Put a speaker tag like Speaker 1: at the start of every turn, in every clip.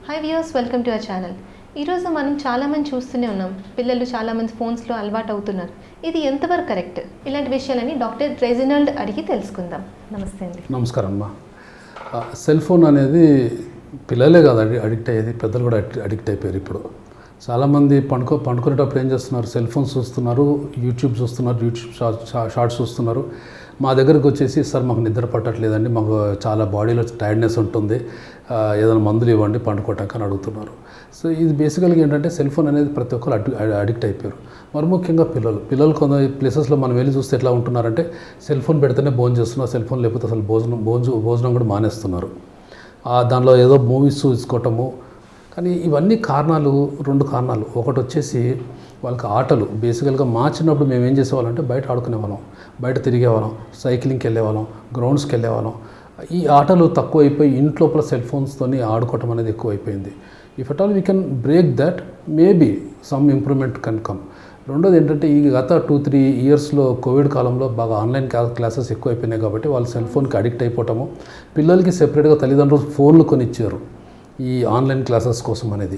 Speaker 1: Hi viewers, welcome to our channel. ఈరోజు మనం చాలామంది చూస్తూనే ఉన్నాం, పిల్లలు చాలామంది ఫోన్స్లో అలవాటు అవుతున్నారు. ఇది ఎంతవరకు కరెక్ట్? ఇలాంటి విషయాలని డాక్టర్ రెజినాల్డ్ అడిగి తెలుసుకుందాం. నమస్తే అండి.
Speaker 2: నమస్కారం అమ్మా. సెల్ ఫోన్ అనేది పిల్లలే కాదు అడిక్ట్ అయ్యేది, పెద్దలు కూడా అడిక్ట్ అయిపోయారు. ఇప్పుడు చాలామంది పండుకునేటప్పుడు ఏం చేస్తున్నారు, సెల్ ఫోన్స్ చూస్తున్నారు, యూట్యూబ్ షార్ట్స్ చూస్తున్నారు. మా దగ్గరకు వచ్చేసి, సార్ మాకు నిద్ర పట్టట్లేదండి, మాకు చాలా బాడీలో టైర్డ్నెస్ ఉంటుంది, ఏదైనా మందులు ఇవ్వండి పండుకోవటానికి అని అడుగుతున్నారు. సో ఇది బేసికల్గా ఏంటంటే సెల్ ఫోన్ అనేది ప్రతి ఒక్కరు అడిక్ట్ అయిపోయారు. మరి ముఖ్యంగా పిల్లలు కొంత ప్లేసెస్లో మనం వెళ్ళి చూస్తే ఎట్లా ఉంటున్నారంటే, సెల్ ఫోన్ పెడితేనే భోజనం చేస్తున్నారు, సెల్ ఫోన్ లేకపోతే అసలు భోజనం కూడా మానేస్తున్నారు. దానిలో ఏదో మూవీస్ చూసుకోవటము. కానీ ఇవన్నీ రెండు కారణాలు. ఒకటి వచ్చేసి వాళ్ళకి ఆటలు. బేసికల్గా మా చిన్నప్పుడు మేము ఏం చేసేవాళ్ళంటే బయట ఆడుకునేవాళ్ళం, బయట తిరిగేవాళ్ళం, సైక్లింగ్కి వెళ్ళేవాళ్ళం, గ్రౌండ్స్కి వెళ్ళేవాళ్ళం. ఈ ఆటలు తక్కువైపోయి ఇంట్లోపల సెల్ ఫోన్స్తో ఆడుకోవటం అనేది ఎక్కువైపోయింది. If at all we can break that, maybe some improvement can come. రెండోది ఏంటంటే, ఈ గత 2-3 ఇయర్స్లో కోవిడ్ కాలంలో బాగా ఆన్లైన్ క్లాసెస్ ఎక్కువైపోయినాయి కాబట్టి వాళ్ళు సెల్ ఫోన్కి అడిక్ట్ అయిపోవటము. పిల్లలకి సెపరేట్గా తల్లిదండ్రులు ఫోన్లు కొనిచ్చారు ఈ ఆన్లైన్ క్లాసెస్ కోసం అనేది.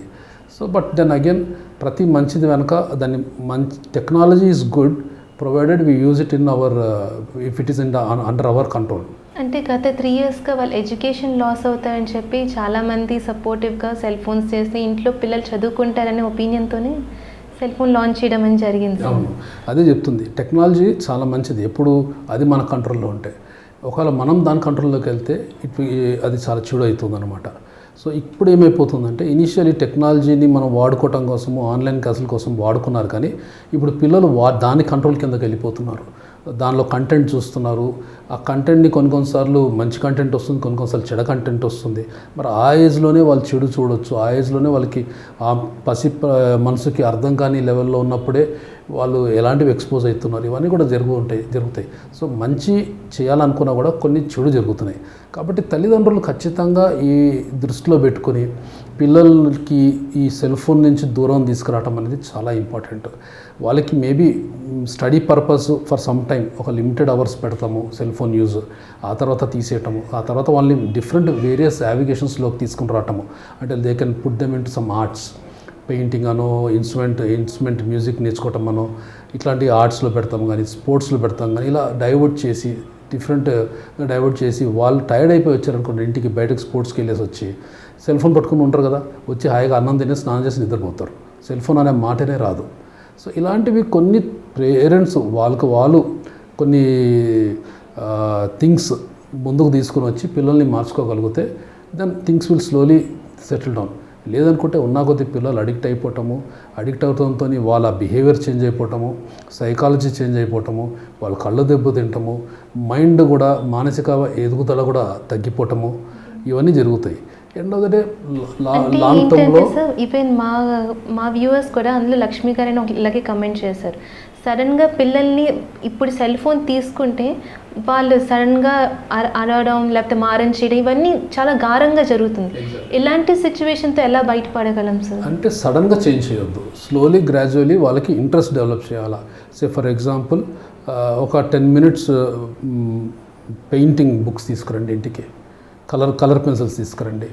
Speaker 2: సో బట్ దెన్ అగైన్, ప్రతి మంచిది వెనక దాన్ని technology is good provided we use it in our, if it is under our control.
Speaker 1: అంటే గత 3 ఇయర్స్గా వాళ్ళ ఎడ్యుకేషన్ లాస్ అవుతారని చెప్పి చాలామంది సపోర్టివ్గా సెల్ ఫోన్స్ చేసి ఇంట్లో పిల్లలు చదువుకుంటారనే ఒపీనియన్తోనే సెల్ ఫోన్ లాంచ్ చేయడం అని జరిగింది.
Speaker 2: అవును, అదే చెప్తుంది. టెక్నాలజీ చాలా మంచిది ఎప్పుడు అది మన కంట్రోల్లో ఉంటే. ఒకవేళ మనం దాని కంట్రోల్లోకి వెళ్తే అది చాలా చెడు అవుతుంది అనమాట. సో ఇప్పుడు ఏమైపోతుందంటే, ఇనిషియల్లీ టెక్నాలజీని మనం వాడుకోవటం కోసము, ఆన్లైన్ క్లాసుల కోసం వాడుకున్నారు, కానీ ఇప్పుడు పిల్లలు దాని కంట్రోల్ కిందకి వెళ్ళిపోతున్నారు. దానిలో కంటెంట్ చూస్తున్నారు. ఆ కంటెంట్ని కొన్నిసార్లు మంచి కంటెంట్ వస్తుంది, కొన్నిసార్లు చెడ కంటెంట్ వస్తుంది. మరి ఆ ఏజ్లోనే వాళ్ళు చెడు చూడొచ్చు. ఆ ఏజ్లోనే వాళ్ళకి ఆ మనసుకి అర్థం కాని లెవెల్లో ఉన్నప్పుడే వాళ్ళు ఎలాంటివి ఎక్స్పోజ్ అవుతున్నారు. ఇవన్నీ కూడా జరుగుతాయి. సో మంచి చేయాలనుకున్నా కూడా కొన్ని చెడు జరుగుతున్నాయి. కాబట్టి తల్లిదండ్రులు ఖచ్చితంగా ఈ దృష్టిలో పెట్టుకొని పిల్లలకి ఈ సెల్ ఫోన్ నుంచి దూరం తీసుకురావటం అనేది చాలా ఇంపార్టెంట్. వాళ్ళకి maybe study purpose for some time ఒక లిమిటెడ్ అవర్స్ పెడతాము సెల్ ఫోన్ యూజ్, ఆ తర్వాత తీసేయటము, ఆ తర్వాత వాళ్ళని వేరియస్ యావిగేషన్స్లోకి తీసుకుని రావటము. అంటే they can put them into some arts, painting అనో, ఇన్స్ట్రుమెంట్ మ్యూజిక్ నేర్చుకోవటం అనో, ఇట్లాంటి ఆర్ట్స్లో పెడతాం కానీ, స్పోర్ట్స్లో పెడతాం కానీ, ఇలా డైవర్ట్ చేసి వాళ్ళు టైర్డ్ అయిపోయి వచ్చారనుకోండి, ఇంటికి బయటకు స్పోర్ట్స్కి వెళ్ళేసి వచ్చి సెల్ ఫోన్ పట్టుకుని ఉంటారు కదా, వచ్చి హాయిగా అన్నం తిని స్నానం చేసి నిద్రపోతారు. సెల్ ఫోన్ అనే మాటనే రాదు. సో ఇలాంటివి కొన్ని పేరెంట్స్ వాళ్ళు కొన్ని థింగ్స్ ముందుకు తీసుకుని వచ్చి పిల్లల్ని మార్చుకోగలిగితే then things will slowly settle down. లేదనుకుంటే కొద్ది పిల్లలు అడిక్ట్ అవడంతో వాళ్ళ బిహేవియర్ చేంజ్ అయిపోవటము, సైకాలజీ చేంజ్ అయిపోవటము, వాళ్ళ కళ్ళు దెబ్బతింటము, మైండ్ కూడా మానసిక ఎదుగుదల కూడా తగ్గిపోవటము, ఇవన్నీ జరుగుతాయి. End of the day long టర్మ్లో.
Speaker 1: ఈవెన్ మా వ్యూవర్స్ కూడా అందులో లక్ష్మీ గారు అని ఇలాగే కమెంట్ చేశారు. సడన్గా పిల్లల్ని ఇప్పుడు సెల్ ఫోన్ తీసుకుంటే వాళ్ళు సడన్గా అరవడం, లేకపోతే మారం చేయడం, ఇవన్నీ చాలా గారంగా జరుగుతుంది. ఇలాంటి సిచ్యువేషన్తో ఎలా బయటపడగలం సార్?
Speaker 2: అంటే సడన్గా చేంజ్ చేయొద్దు, స్లోలీ గ్రాడ్యువల్లీ వాళ్ళకి ఇంట్రెస్ట్ డెవలప్ చేయాలా. ఫర్ ఎగ్జాంపుల్, ఒక 10 minutes పెయింటింగ్ బుక్స్ తీసుకురండి ఇంటికి, కలర్ పెన్సిల్స్ తీసుకురండి.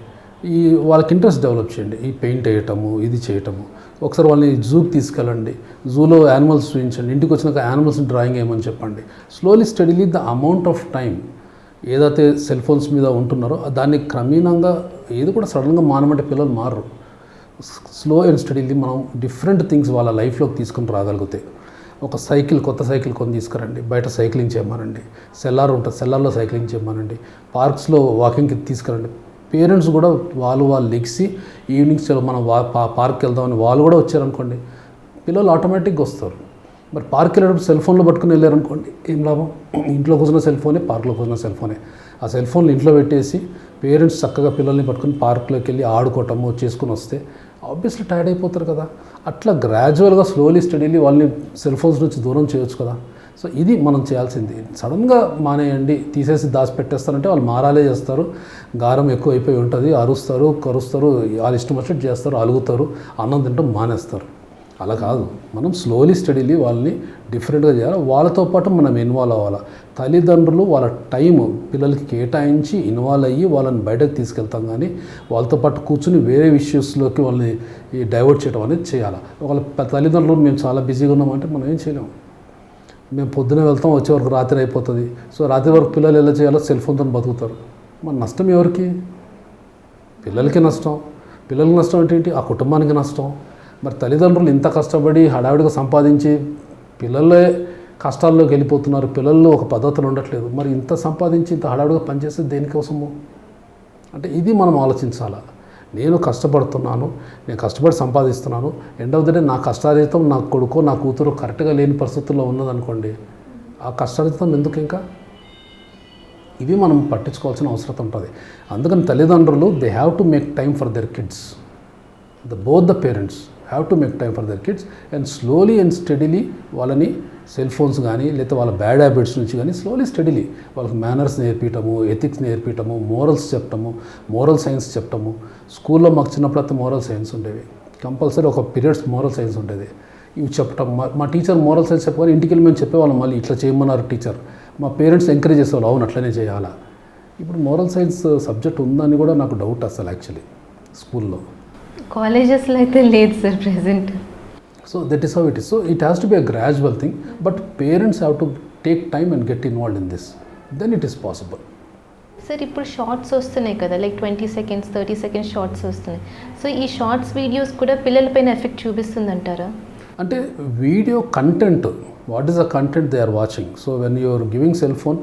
Speaker 2: వాళ్ళకి ఇంట్రెస్ట్ డెవలప్ చేయండి, ఈ పెయింట్ వేయటము, ఇది చేయటము. ఒకసారి వాళ్ళని జూకి తీసుకెళ్ళండి, జూలో యానిమల్స్ చూపించండి, ఇంటికి వచ్చినాక యానిమల్స్ని డ్రాయింగ్ వేయమని చెప్పండి. Slowly steadily the amount of time ఏదైతే సెల్ ఫోన్స్ మీద ఉంటున్నారో దాన్ని క్రమేణంగా, ఏది కూడా సడన్గా మానమంటే పిల్లలు మారరు. స్లో అండ్ స్టడీలీ మనం డిఫరెంట్ థింగ్స్ వాళ్ళ లైఫ్లోకి తీసుకుని రాగలిగితే, ఒక కొత్త సైకిల్ కొని తీసుకురండి, బయట సైక్లింగ్ చేయమనండి, సెల్లార్ ఉంటుంది, సెల్లార్లో సైక్లింగ్ చేయమనండి, పార్క్స్లో వాకింగ్కి తీసుకురండి. పేరెంట్స్ కూడా వాళ్ళు లెగ్సి ఈవినింగ్స్ మనం పార్క్కి వెళ్దామని వాళ్ళు కూడా వచ్చారనుకోండి, పిల్లలు ఆటోమేటిక్గా వస్తారు. మరి పార్క్ వెళ్ళేటప్పుడు సెల్ ఫోన్లో పట్టుకుని వెళ్ళారనుకోండి, ఏం లాభం? ఇంట్లో కూర్చున్న సెల్ ఫోనే, పార్క్లో కూర్చున్న సెల్ ఫోనే. ఆ సెల్ ఫోన్లు ఇంట్లో పెట్టేసి పేరెంట్స్ చక్కగా పిల్లల్ని పట్టుకుని పార్క్లోకి వెళ్ళి ఆడుకోవటము చేసుకుని వస్తే ఆబ్వియస్లీ టైర్డ్ అయిపోతారు కదా. అట్లా గ్రాడ్యువల్గా స్లోలీ స్టడీలీ వాళ్ళని సెల్ ఫోన్స్ నుంచి దూరం చేయొచ్చు కదా. సో ఇది మనం చేయాల్సింది. సడన్గా మానేయండి, తీసేసి దాచిపెట్టేస్తారంటే వాళ్ళు మారాలే చేస్తారు, గారం ఎక్కువ అయిపోయి ఉంటుంది, అరుస్తారు, కరుస్తారు, వాళ్ళు ఇష్టం వచ్చినట్టు చేస్తారు, అలుగుతారు, అన్నం తింటాం మానేస్తారు. అలా కాదు, మనం స్లోలీ స్టడీలీ వాళ్ళని డిఫరెంట్గా చేయాలి. వాళ్ళతో పాటు మనం ఇన్వాల్వ్ అవ్వాలి. తల్లిదండ్రులు వాళ్ళ టైం పిల్లలకి కేటాయించి ఇన్వాల్వ్ అయ్యి వాళ్ళని బయటకు తీసుకెళ్తాం, కానీ వాళ్ళతో పాటు కూర్చుని వేరే ఇష్యూస్లోకి వాళ్ళని డైవర్ట్ చేయడం అనేది చేయాలి. వాళ్ళ తల్లిదండ్రులు మేము చాలా బిజీగా ఉన్నామంటే మనం ఏం చేయలేము. మేము పొద్దున వెళ్తాం, వచ్చే వరకు రాత్రి అయిపోతుంది. సో రాత్రి వరకు పిల్లలు ఎలా చేయాలో సెల్ ఫోన్తో బతుకుతారు. మన నష్టం ఎవరికి? పిల్లలకి నష్టం. పిల్లలకి నష్టం ఏంటి? ఆ కుటుంబానికి నష్టం. మరి తల్లిదండ్రులు ఇంత కష్టపడి హడావిడిగా సంపాదించి పిల్లలే కష్టాల్లోకి వెళ్ళిపోతున్నారు, పిల్లల్లో ఒక పద్ధతులు ఉండట్లేదు. మరి ఇంత సంపాదించి ఇంత హడావిడిగా పనిచేసేది దేనికోసము అంటే ఇది మనం ఆలోచించాలా. నేను కష్టపడుతున్నాను, నేను కష్టపడి సంపాదిస్తున్నాను, ఎండ్ ఆఫ్ ద డే నా కష్టార్జితం నా కొడుకో నా కూతురు కరెక్ట్గా లేని పరిస్థితుల్లో ఉన్నదనుకోండి, ఆ కష్టార్జితం ఎందుకు ఇంకా? ఇవి మనం పట్టించుకోవాల్సిన అవసరం ఉంటుంది. అందుకని తల్లిదండ్రులు they have to make time for their kids. Both the parents have to make time for their kids and slowly and steadily వాళ్ళని సెల్ ఫోన్స్ కానీ లేకపోతే వాళ్ళ బ్యాడ్ హ్యాబిట్స్ నుంచి కానీ స్లోలీ స్టడీలీ వాళ్ళకి మేనర్స్ నేర్పించటము, ఎథిక్స్ నేర్పించటము, మోరల్స్ చెప్పటము, మోరల్ సైన్స్ చెప్పటము. స్కూల్లో మాకు చిన్నప్పుడు అయితే మోరల్ సైన్స్ ఉండేవి, కంపల్సరీ ఒక పీరియడ్స్ మోరల్ సైన్స్ ఉండేది. ఇవి చెప్పటం మా టీచర్ మోరల్ సైన్స్ చెప్పగానే ఇంటికి వెళ్ళి మేము చెప్పేవాళ్ళం, మళ్ళీ ఇట్లా చేయమన్నారు టీచర్. మా పేరెంట్స్ ఎంకరేజ్ చేసేవాళ్ళు, అవును అట్లనే చేయాలా. ఇప్పుడు మోరల్ సైన్స్ సబ్జెక్ట్ ఉందని కూడా నాకు డౌట్ అసలు యాక్చువల్లీ స్కూల్లో.
Speaker 1: కాలేజెస్లో అయితే లేదు sir present.
Speaker 2: So that is how it is. So it has to be a gradual thing, but parents have to take time and get involved in this, then it is possible.
Speaker 1: Sir ఇప్పుడు shorts వస్తున్నాయి కదా, like 20 seconds 30 seconds shorts వస్తున్నాయి. So ఈ shorts videos కూడా పిల్లలపైన effect చూపిస్తుంది అంటారా?
Speaker 2: అంటే video content, what is the content they are watching. So when you're giving cell phone,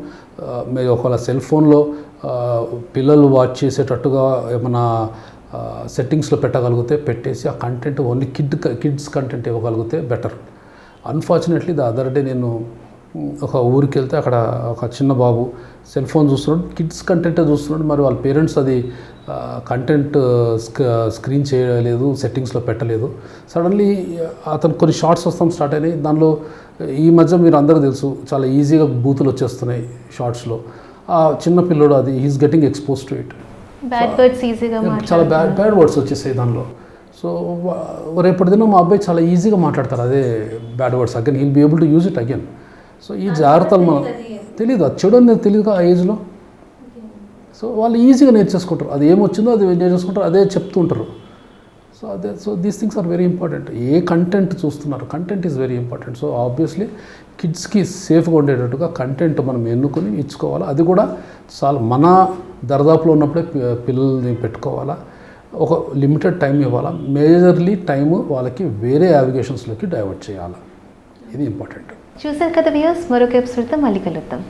Speaker 2: మీరు ఒకవేళ సెల్ ఫోన్లో పిల్లలు వాచ్ చేసేటట్టుగా ఏమైనా సెట్టింగ్స్లో పెట్టగలిగితే పెట్టేసి ఆ కంటెంట్ ఓన్లీ కిడ్స్ కంటెంట్ ఇవ్వగలిగితే better. Unfortunately the other day నేను ఒక ఊరికి వెళ్తే అక్కడ ఒక చిన్న బాబు సెల్ ఫోన్ చూస్తున్నాడు, కిడ్స్ కంటెంటే చూస్తున్నాడు. మరి వాళ్ళ పేరెంట్స్ అది కంటెంట్ స్క్రీన్ చేయలేదు, సెట్టింగ్స్లో పెట్టలేదు. సడన్లీ అతను కొన్ని షార్ట్స్ వస్తాం స్టార్ట్ అయినాయి. దానిలో ఈ మధ్య మీరు అందరూ తెలుసు చాలా ఈజీగా బూతులు వచ్చేస్తున్నాయి షార్ట్స్లో. ఆ చిన్న పిల్లడు అది he is getting expose to it.
Speaker 1: Bad words ఈజీగా
Speaker 2: చాలా బ్యాడ్ వర్డ్స్ వచ్చేసాయి దానిలో. సో రేపటి దినం మా అబ్బాయి చాలా ఈజీగా మాట్లాడతారు అదే bad words, again he'll be able to use it again. So ఈ జాగ్రత్తలు మనం తెలియదు, అది చెడు అనేది తెలియదు ఆ ఏజ్లో. సో వాళ్ళు ఈజీగా నేర్చేసుకుంటారు, అది ఏమొచ్చిందో అది నేర్చేసుకుంటారు, అదే చెప్తూ ఉంటారు. So these things are very important. ఏ కంటెంట్ చూస్తున్నారు, content is very important. So obviously కిడ్స్కి సేఫ్గా ఉండేటట్టుగా కంటెంట్ మనం ఎన్నుకొని ఇచ్చుకోవాలి. అది కూడా చాలా మన దరిదాపులో ఉన్నప్పుడే పిల్లల్ని పెట్టుకోవాలా, ఒక లిమిటెడ్ టైం ఇవ్వాలా. మేజర్లీ టైము వాళ్ళకి వేరే యావిగేషన్స్లోకి డైవర్ట్ చేయాలి, ఇది ఇంపార్టెంట్.
Speaker 1: చూసారు కదా వ్యూయర్స్, మరొక ఎపిసోడ్తో మళ్ళీ కలుద్దాం.